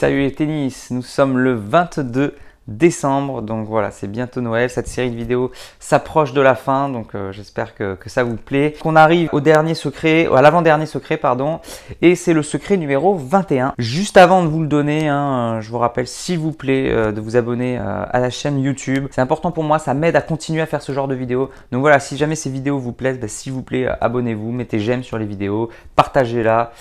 Salut les tennis, nous sommes le 22 décembre, donc voilà, c'est bientôt Noël. Cette série de vidéos s'approche de la fin, donc j'espère que ça vous plaît. On arrive au dernier secret, à l'avant-dernier secret, pardon, et c'est le secret numéro 21. Juste avant de vous le donner, je vous rappelle s'il vous plaît de vous abonner à la chaîne YouTube. C'est important pour moi, ça m'aide à continuer à faire ce genre de vidéos. Donc voilà, si jamais ces vidéos vous plaisent, s'il vous plaît, abonnez-vous, mettez j'aime sur les vidéos, partagez-la,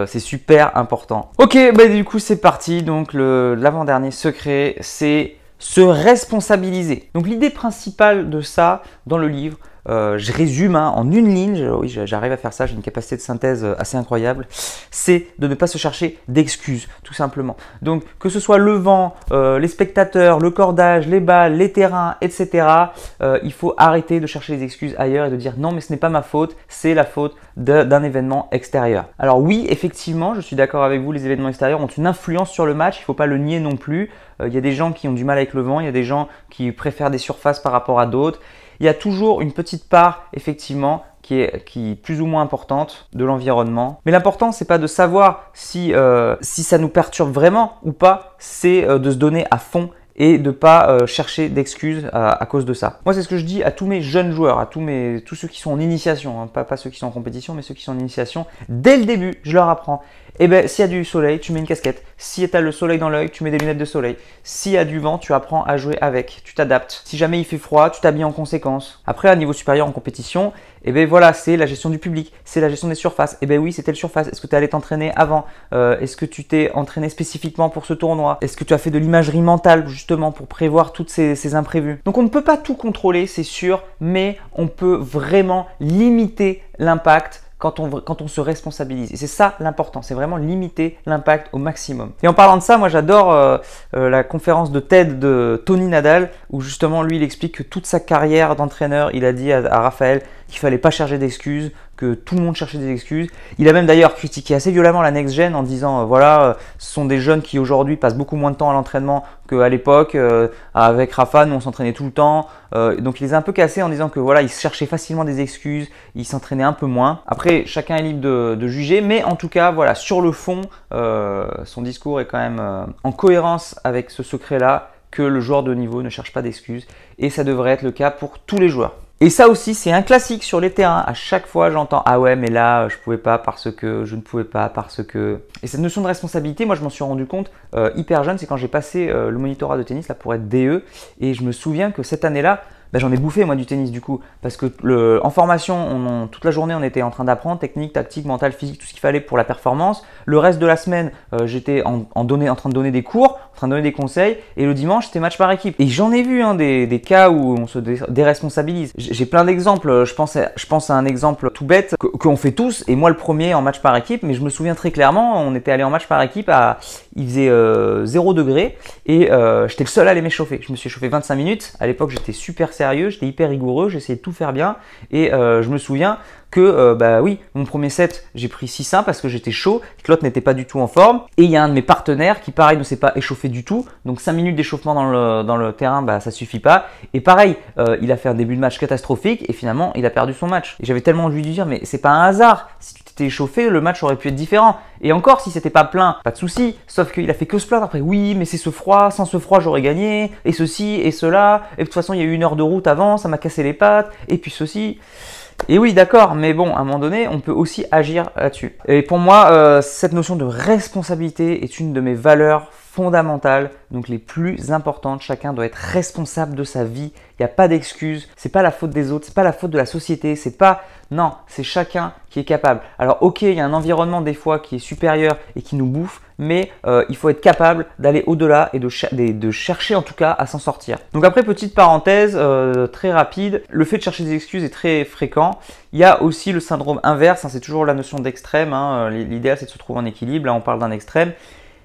c'est super important. Ok, du coup c'est parti. Donc l'avant-dernier secret, c'est se responsabiliser. Donc l'idée principale de ça dans le livre, je résume en une ligne, oui j'arrive à faire ça, j'ai une capacité de synthèse assez incroyable, c'est de ne pas se chercher d'excuses, tout simplement. Donc que ce soit le vent, les spectateurs, le cordage, les balles, les terrains, etc. Il faut arrêter de chercher les excuses ailleurs et de dire non mais ce n'est pas ma faute, c'est la faute d'un événement extérieur. Alors oui, effectivement, je suis d'accord avec vous, les événements extérieurs ont une influence sur le match, il ne faut pas le nier non plus. Il y a des gens qui ont du mal avec le vent, il y a des gens qui préfèrent des surfaces par rapport à d'autres. Il y a toujours une petite part, effectivement, qui est plus ou moins importante de l'environnement. Mais l'important, c'est pas de savoir si ça nous perturbe vraiment ou pas, c'est de se donner à fond et de ne pas chercher d'excuses à cause de ça. Moi, c'est ce que je dis à tous mes jeunes joueurs, à tous ceux qui sont en initiation, pas ceux qui sont en compétition, mais ceux qui sont en initiation. Dès le début, je leur apprends. S'il y a du soleil, tu mets une casquette. Si tu as le soleil dans l'œil, tu mets des lunettes de soleil. S'il y a du vent, tu apprends à jouer avec, tu t'adaptes. Si jamais il fait froid, tu t'habilles en conséquence. Après, à niveau supérieur en compétition, voilà, c'est la gestion du public, c'est la gestion des surfaces. Oui, c'est telle surface. Est-ce que tu es allé t'entraîner avant? Est-ce que tu t'es entraîné spécifiquement pour ce tournoi? Est-ce que tu as fait de l'imagerie mentale justement pour prévoir toutes ces imprévus? Donc on ne peut pas tout contrôler, c'est sûr, mais on peut vraiment limiter l'impact quand on se responsabilise. Et c'est ça l'important, c'est vraiment limiter l'impact au maximum. Et en parlant de ça, moi j'adore la conférence de TED de Tony Nadal, où justement lui il explique que toute sa carrière d'entraîneur, il a dit à Raphaël qu'il fallait pas chercher d'excuses, que tout le monde cherchait des excuses. Il a même d'ailleurs critiqué assez violemment la Next Gen en disant ce sont des jeunes qui aujourd'hui passent beaucoup moins de temps à l'entraînement qu'à l'époque. Avec Rafa, nous on s'entraînait tout le temps. Donc il les a un peu cassés en disant que voilà, ils cherchaient facilement des excuses, ils s'entraînaient un peu moins. Après, chacun est libre de juger, mais en tout cas, voilà, sur le fond, son discours est quand même en cohérence avec ce secret-là, que le joueur de haut niveau ne cherche pas d'excuses, et ça devrait être le cas pour tous les joueurs. Et ça aussi, c'est un classique sur les terrains. À chaque fois, j'entends « Ah ouais, mais là, je pouvais pas parce que, je ne pouvais pas parce que… » Et cette notion de responsabilité, moi, je m'en suis rendu compte hyper jeune. C'est quand j'ai passé le monitorat de tennis là pour être DE. Et je me souviens que cette année-là, j'en ai bouffé moi du tennis du coup, parce que en formation, toute la journée on était en train d'apprendre technique, tactique, mental, physique, tout ce qu'il fallait pour la performance. Le reste de la semaine, j'étais en train de donner des cours, en train de donner des conseils, et le dimanche c'était match par équipe. Et j'en ai vu des cas où on se déresponsabilise. J'ai plein d'exemples, je pense à un exemple tout bête qu'on fait tous, et moi le premier en match par équipe, mais je me souviens très clairement, on était allé en match par équipe, il faisait 0 degré, et j'étais le seul à aller m'échauffer. Je me suis échauffé 25 minutes, à l'époque j'étais super sérieux, j'étais hyper rigoureux, j'essayais de tout faire bien, et je me souviens que oui, mon premier set j'ai pris 6-1 parce que j'étais chaud, que l'autre n'était pas du tout en forme, et il y a un de mes partenaires qui pareil ne s'est pas échauffé du tout, donc 5 minutes d'échauffement dans le terrain, ça suffit pas, et pareil, il a fait un début de match catastrophique et finalement il a perdu son match. Et j'avais tellement envie de lui dire mais c'est pas un hasard, si tu t'étais échauffé le match aurait pu être différent, et encore si c'était pas plein, pas de souci, sauf qu'il a fait que se plaindre après, oui mais c'est ce froid, sans ce froid j'aurais gagné, et ceci et cela, et de toute façon il y a eu 1 heure de route avant, ça m'a cassé les pattes, et puis ceci. Et oui, d'accord, mais bon, à un moment donné, on peut aussi agir là-dessus. Et pour moi, cette notion de responsabilité est une de mes valeurs fondamentales, donc les plus importantes. Chacun doit être responsable de sa vie. Il n'y a pas d'excuses. C'est pas la faute des autres, c'est pas la faute de la société. Non, c'est chacun qui est capable. Alors, ok, il y a un environnement des fois qui est supérieur et qui nous bouffe, mais il faut être capable d'aller au-delà et de chercher en tout cas à s'en sortir. Donc après, petite parenthèse très rapide, le fait de chercher des excuses est très fréquent. Il y a aussi le syndrome inverse, c'est toujours la notion d'extrême. L'idéal c'est de se trouver en équilibre, là on parle d'un extrême.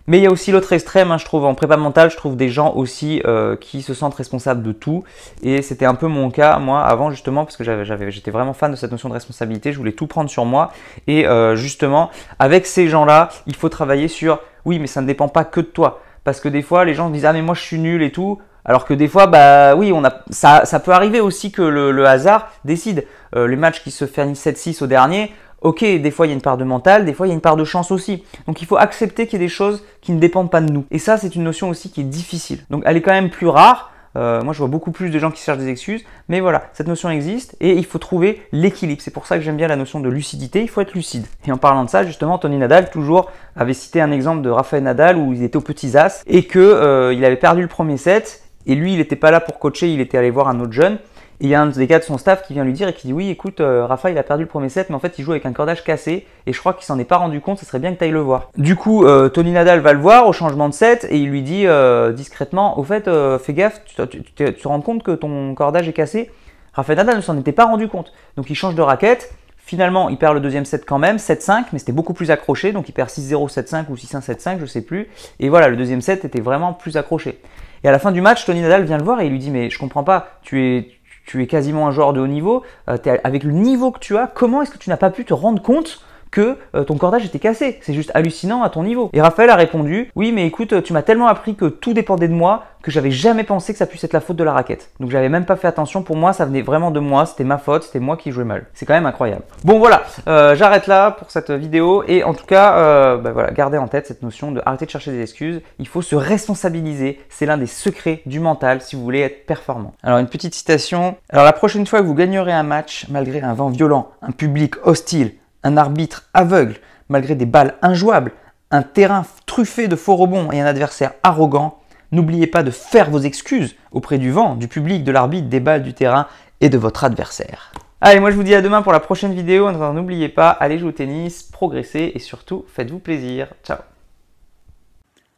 Mais il y a aussi l'autre extrême, je trouve en prépa mentale, je trouve des gens aussi qui se sentent responsables de tout. Et c'était un peu mon cas, moi, avant justement, parce que j'étais vraiment fan de cette notion de responsabilité, je voulais tout prendre sur moi. Et justement, avec ces gens-là, il faut travailler sur, oui, mais ça ne dépend pas que de toi. Parce que des fois, les gens disent, ah mais moi je suis nul et tout. Alors que des fois, oui, ça peut arriver aussi que le hasard décide. Les matchs qui se finissent 7-6 au dernier, Ok, des fois il y a une part de mental, des fois il y a une part de chance aussi. Donc il faut accepter qu'il y ait des choses qui ne dépendent pas de nous. Et ça, c'est une notion aussi qui est difficile. Donc elle est quand même plus rare. Moi, je vois beaucoup plus de gens qui cherchent des excuses. Mais voilà, cette notion existe et il faut trouver l'équilibre. C'est pour ça que j'aime bien la notion de lucidité. Il faut être lucide. Et en parlant de ça, justement, Tony Nadal, toujours, avait cité un exemple de Rafael Nadal où ils étaient aux petits as et qu'il avait perdu le premier set. Et lui, il n'était pas là pour coacher, il était allé voir un autre jeune. Et il y a un des gars de son staff qui vient lui dire et qui dit oui, écoute, Rafa, il a perdu le premier set, mais en fait, il joue avec un cordage cassé et je crois qu'il s'en est pas rendu compte, ce serait bien que tu ailles le voir. Du coup, Tony Nadal va le voir au changement de set et il lui dit discrètement, au fait, fais gaffe, tu te rends compte que ton cordage est cassé. Rafael Nadal ne s'en était pas rendu compte. Donc il change de raquette. Finalement, il perd le deuxième set quand même, 7-5, mais c'était beaucoup plus accroché. Donc il perd 6-0, 7-5 ou 6-1, 7-5, je sais plus. Et voilà, le deuxième set était vraiment plus accroché. Et à la fin du match, Tony Nadal vient le voir et il lui dit mais je comprends pas, tu es quasiment un joueur de haut niveau, avec le niveau que tu as, comment est-ce que tu n'as pas pu te rendre compte que ton cordage était cassé? C'est juste hallucinant à ton niveau. Et Raphaël a répondu, oui mais écoute, tu m'as tellement appris que tout dépendait de moi que j'avais jamais pensé que ça puisse être la faute de la raquette. Donc j'avais même pas fait attention, pour moi ça venait vraiment de moi, c'était ma faute, c'était moi qui jouais mal. C'est quand même incroyable. Bon voilà, j'arrête là pour cette vidéo et en tout cas, voilà, gardez en tête cette notion de arrêter de chercher des excuses. Il faut se responsabiliser, c'est l'un des secrets du mental si vous voulez être performant. Alors une petite citation, alors la prochaine fois que vous gagnerez un match, malgré un vent violent, un public hostile, un arbitre aveugle, malgré des balles injouables, un terrain truffé de faux rebonds et un adversaire arrogant, n'oubliez pas de faire vos excuses auprès du vent, du public, de l'arbitre, des balles, du terrain et de votre adversaire. Allez, moi je vous dis à demain pour la prochaine vidéo. En attendant, n'oubliez pas, allez jouer au tennis, progressez et surtout, faites-vous plaisir. Ciao.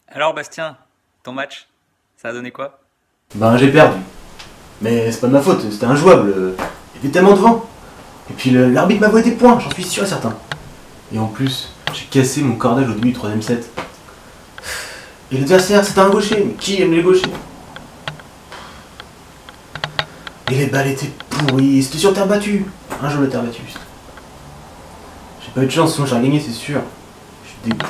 Alors Bastien, ton match, ça a donné quoi? Ben j'ai perdu. Mais c'est pas de ma faute, c'était injouable. Il y avait tellement de vent. Et puis l'arbitre m'a volé des points, j'en suis sûr et certain. Et en plus, j'ai cassé mon cordage au début du troisième set. Et l'adversaire, c'était un gaucher. Mais qui aime les gauchers? Et les balles étaient pourries, c'était sur terre battue. Un jeu de terre battue. J'ai pas eu de chance, sinon j'aurais gagné, c'est sûr. Je suis dégoûté.